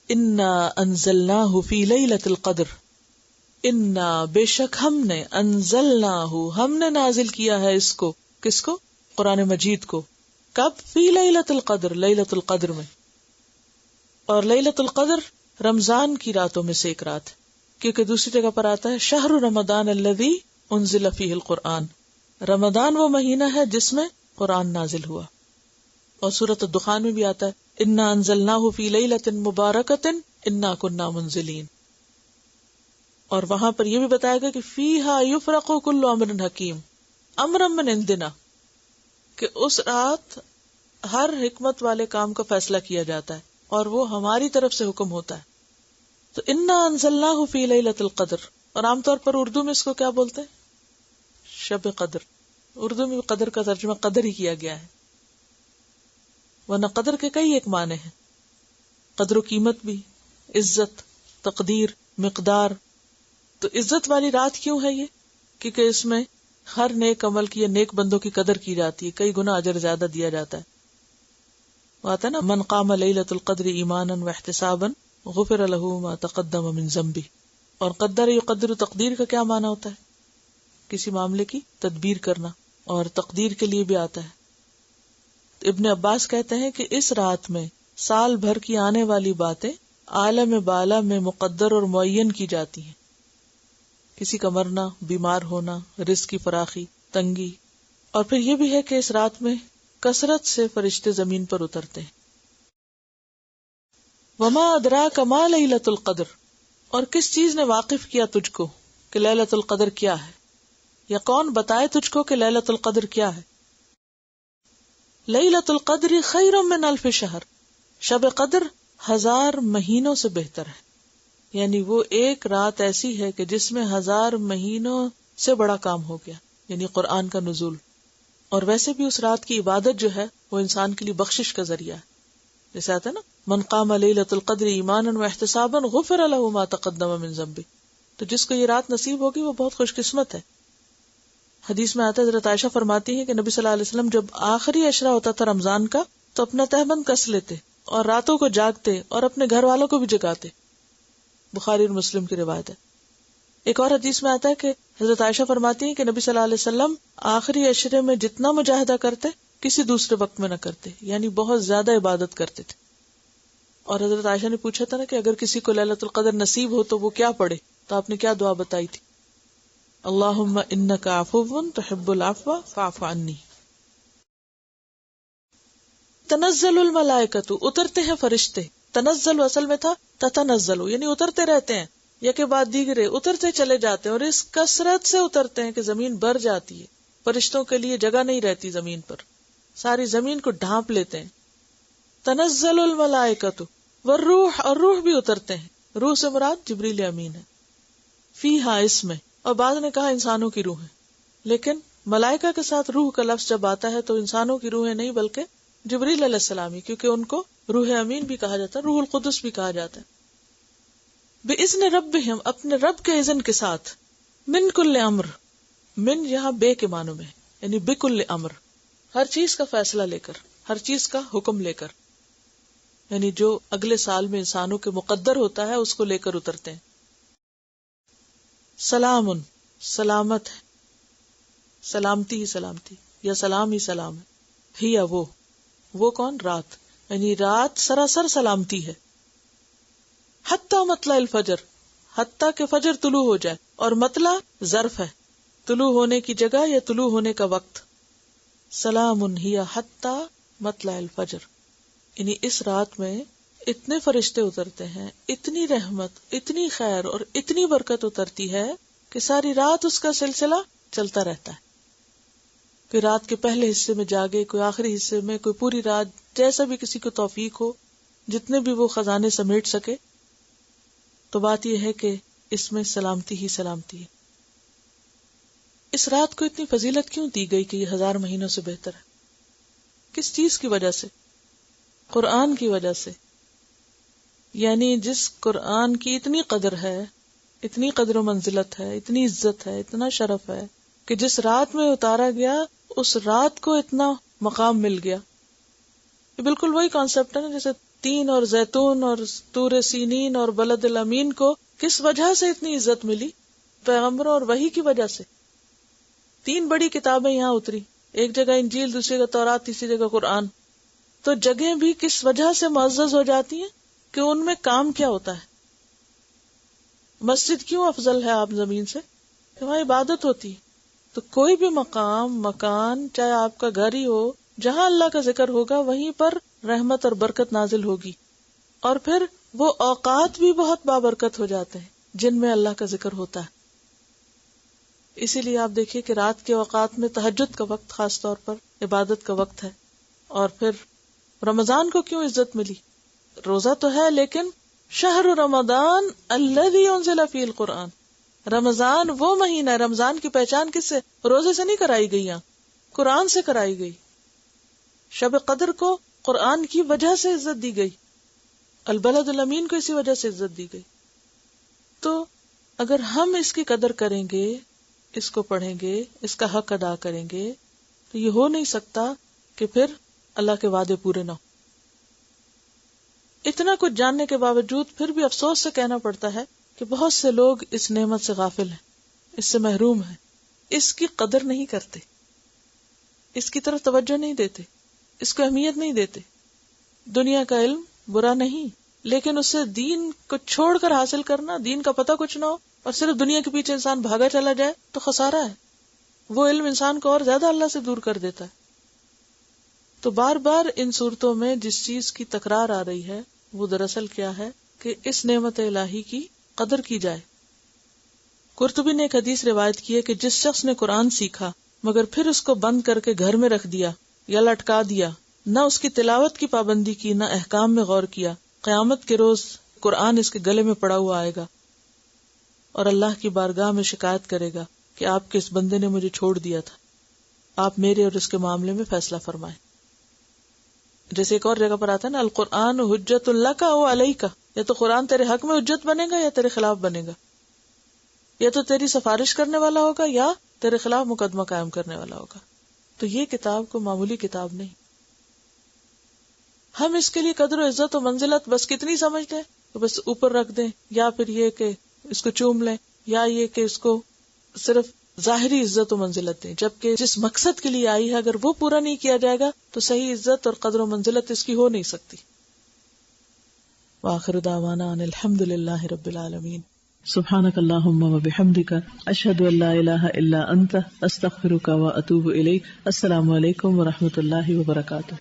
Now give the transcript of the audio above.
انا انزلناہ فی لیلۃ القدر، انا بے شک ہم نے، انزلناہ ہم نے نازل کیا ہے اس کو، کس کو؟ قرآن مجید کو. کب؟ فی لیلۃ القدر، لیلۃ القدر میں. اور لیلۃ القدر رمضان کی راتوں میں سے ایک رات، کیونکہ دوسری جگہ پر آتا ہے شہر رمضان الذی انزل فیہ القرآن، رمضان وہ مہینہ ہے جس میں قرآن نازل ہوا. اور سورۃ الدخان میں بھی آتا ہے انا انزلناہ فی لیلۃ مبارکۃ انا کنا منزلین. اور وہاں پر یہ بھی بتایا گیا کہ فیہا یفرق کل امر حکیم امرا من عندنا، کہ اس رات ہر حکمت والے کام کا فیصلہ کیا جاتا ہے اور وہ ہماری طرف سے حکم ہوتا ہے. تو انا انزلناہ فی لیلۃ القدر، اور عام طور پر اردو میں اس کو کیا بولتے ہیں؟ شب قدر. اردو میں قدر کا ترجمہ قدر ہی کیا گیا ہے، ورنہ قدر کے کئی ایک معنی ہیں، قدر و قیمت بھی، عزت، تقدیر، مقدار. تو عزت والی رات کیوں ہے یہ؟ کیونکہ اس میں ہر نیک عمل کی یا نیک بندوں کی قدر کی جاتی ہے، کئی گنا اجر زیادہ دیا جاتا ہے. وہ آتا ہے نا من قام لیلۃ القدر ایمانا واحتسابا غفر له ما تقدم من ذنبہ. اور قدر یقدر، تقدیر کا کیا معنی ہوتا ہے؟ کسی معاملے کی تدبیر کرنا، اور تقدیر کے لیے بھی آتا ہے. ابن عباس کہتے ہیں کہ اس رات میں سال بھر کی آنے والی باتیں عالم بالا میں مقدر اور معین کی جاتی ہیں. کسی کا مرنا، بیمار ہونا، رزق کی فراخی، تنگی. اور پھر یہ بھی ہے کہ اس رات میں کثرت سے فرشتے زمین پر اترتے ہیں. وما ادراک ما لیلۃ القدر، اور کس چیز نے واقف کیا تجھ کو کہ لیلۃ القدر کیا ہے، یا کون بتائے تجھ کو کہ لیلۃ القدر کیا ہے؟ لیلۃ القدر خیر من الف شہر، شب قدر 1000 مہینوں سے بہتر ہے. یعنی وہ ایک رات ایسی ہے کہ جس میں 1000 مہینوں سے بڑا کام ہو گیا، یعنی قرآن کا نزول. اور ویسے بھی اس رات کی عبادت جو ہے وہ انسان کے لیے بخشش کا ذریعہ ہے. جیسے آتا ہے نا من قام لیلۃ القدر ایمانا واحتسابا غفر له ما تقدم من ذنبہ. تو جس کو یہ رات نصیب ہوگی وہ بہت خوش قسمت ہے. حدیث میں آتا ہے حضرت عائشہ فرماتی ہیں کہ نبی صلی اللہ علیہ وسلم جب آخری عشرہ ہوتا تھا رمضان کا تو اپنا تہبند کس لیتے اور راتوں کو جاگتے اور اپنے گھر والوں کو بھی جگاتے. بخاری اور مسلم کی روایت ہے. ایک اور حدیث میں آتا ہے کہ حضرت عائشہ فرماتی ہیں کہ نبی صلی اللہ علیہ وسلم آخری عشرے میں جتنا مجاہدہ کرتے کسی دوسرے وقت میں نہ کرتے، یعنی بہت زیادہ عبادت کرتے تھے. اور حضرت عائشہ نے پوچھا تھا نا کہ اگر کسی کو لیلۃ القدر نصیب ہو تو وہ کیا پڑھے، تو آپ نے کیا دعا بتائی تھی؟ اللہم انک عفو تحب العفو فاعف عنی. تنزل الملائکۃ، اترتے ہیں فرشتے. تنزل اصل میں تھا تتنزل، یعنی اترتے رہتے ہیں، یکے بعد دیگرے اترتے چلے جاتے ہیں، اور اس کثرت سے اترتے ہیں کہ زمین بھر جاتی ہے. فرشتوں کے لیے جگہ نہیں رہتی زمین پر، ساری زمین کو ڈھانپ لیتے ہیں. تنزل الملائکۃ والروح، اور روح بھی اترتے ہیں. روح سے مراد جبریل امین ہے. فیہا، اس میں. اور بعض نے کہا انسانوں کی روح ہے، لیکن ملائکہ کے ساتھ روح کا لفظ جب آتا ہے تو انسانوں کی روحیں نہیں بلکہ جبریل علیہ السلام ہی، کیونکہ ان کو روح امین بھی کہا جاتا ہے، روح القدس بھی کہا جاتا ہے. بِإِذْنِ رَبِّهِمْ، اپنے رب کے اذن کے ساتھ. من کل امر، من یہاں بے کے معنوں میں، یعنی بکل امر، ہر چیز کا فیصلہ لے کر، ہر چیز کا حکم لے کر، یعنی جو اگلے سال میں انسانوں کے مقدر ہوتا ہے اس کو لے کر اترتے ہیں. سلام، سلامت ہے، سلامتی ہی سلامتی، یا سلام ہی سلام ہے. ہی وہ کون؟ رات، یعنی رات سراسر سلامتی ہے. حتی مطلع الفجر، حتی کہ فجر طلوع ہو جائے. اور مطلع ظرف ہے، طلوع ہونے کی جگہ یا طلوع ہونے کا وقت. سلام ہی حتی مطلع الفجر، یعنی اس رات میں اتنے فرشتے اترتے ہیں، اتنی رحمت، اتنی خیر اور اتنی برکت اترتی ہے کہ ساری رات اس کا سلسلہ چلتا رہتا ہے. کوئی رات کے پہلے حصے میں جاگے، کوئی آخری حصے میں، کوئی پوری رات، جیسا بھی کسی کو توفیق ہو، جتنے بھی وہ خزانے سمیٹ سکے. تو بات یہ ہے کہ اس میں سلامتی ہی سلامتی ہے. اس رات کو اتنی فضیلت کیوں دی گئی کہ یہ 1000 مہینوں سے بہتر ہے؟ کس چیز کی وجہ سے؟ قرآن کی وجہ سے. یعنی جس قرآن کی اتنی قدر ہے، اتنی قدر و منزلت ہے، اتنی عزت ہے، اتنا شرف ہے کہ جس رات میں اتارا گیا اس رات کو اتنا مقام مل گیا. یہ بالکل وہی کانسیپٹ ہے نا جیسے تین اور زیتون اور طور سینین اور بلد الامین کو کس وجہ سے اتنی عزت ملی؟ پیغمبروں اور وحی کی وجہ سے. 3 بڑی کتابیں یہاں اتری، ایک جگہ انجیل، دوسری جگہ تورات، تیسری جگہ قرآن. تو جگہیں بھی کس وجہ سے معزز ہو جاتی ہیں کہ ان میں کام کیا ہوتا ہے. مسجد کیوں افضل ہے آپ زمین سے؟ کہ وہاں عبادت ہوتی. تو کوئی بھی مقام، مکان، چاہے آپ کا گھر ہی ہو، جہاں اللہ کا ذکر ہوگا وہیں پر رحمت اور برکت نازل ہوگی. اور پھر وہ اوقات بھی بہت بابرکت ہو جاتے ہیں جن میں اللہ کا ذکر ہوتا ہے. اسی لیے آپ دیکھیے کہ رات کے اوقات میں تہجد کا وقت خاص طور پر عبادت کا وقت ہے. اور پھر رمضان کو کیوں عزت ملی؟ روزہ تو ہے لیکن شہر رمضان الذی انزل فیہ القرآن، رمضان وہ مہینہ ہے. رمضان کی پہچان کس سے؟ روزے سے نہیں کرائی گئی، یہاں قرآن سے کرائی گئی. شب قدر کو قرآن کی وجہ سے عزت دی گئی، البلد الامین کو اسی وجہ سے عزت دی گئی. تو اگر ہم اس کی قدر کریں گے، اس کو پڑھیں گے، اس کا حق ادا کریں گے، تو یہ ہو نہیں سکتا کہ پھر اللہ کے وعدے پورے نہ ہو. اتنا کچھ جاننے کے باوجود پھر بھی افسوس سے کہنا پڑتا ہے کہ بہت سے لوگ اس نعمت سے غافل ہیں، اس سے محروم ہیں، اس کی قدر نہیں کرتے، اس کی طرف توجہ نہیں دیتے، اس کو اہمیت نہیں دیتے. دنیا کا علم برا نہیں، لیکن اس سے دین کو چھوڑ کر حاصل کرنا، دین کا پتہ کچھ نہ ہو اور صرف دنیا کے پیچھے انسان بھاگا چلا جائے تو خسارہ ہے. وہ علم انسان کو اور زیادہ اللہ سے دور کر دیتا ہے. تو بار بار ان صورتوں میں جس چیز کی تکرار آ رہی ہے وہ دراصل کیا ہے کہ اس نعمت الہی کی قدر کی جائے. قرطبی نے ایک حدیث روایت کی ہے کہ جس شخص نے قرآن سیکھا مگر پھر اس کو بند کر کے گھر میں رکھ دیا یا لٹکا دیا، نہ اس کی تلاوت کی پابندی کی، نہ احکام میں غور کیا، قیامت کے روز قرآن اس کے گلے میں پڑا ہوا آئے گا اور اللہ کی بارگاہ میں شکایت کرے گا کہ آپ کے اس بندے نے مجھے چھوڑ دیا تھا، آپ میرے اور اس کے معاملے میں فیصلہ فرمائیں. جیسے ایک اور جگہ پر آتا ہے نا، القرآن حجت لک او علیک، یا تو قرآن تیرے حق میں حجت بنے گا یا تیرے خلاف بنے گا، یا تو تیری سفارش کرنے والا ہوگا یا تیرے خلاف مقدمہ قائم کرنے والا ہوگا. تو یہ کتاب کو معمولی کتاب نہیں. ہم اس کے لیے قدر و عزت و منزلت بس کتنی سمجھتے ہیں کہ بس اوپر رکھ دیں، یا پھر یہ کہ اس کو چوم لیں، یا یہ کہ اس کو صرف ظاہری عزت و منزلت دیں، جبکہ جس مقصد کے لیے آئی ہے اگر وہ پورا نہیں کیا جائے گا تو صحیح عزت اور قدر و منزلت اس کی ہو نہیں سکتی. وآخر دعوانا ان الحمد للہ رب العالمین. سبحانک اللہم و بحمدک، اشہد ان لا الہ الا انت، استغفرک و اتوب الیک. السلام علیکم و رحمۃ اللہ وبرکاتہ.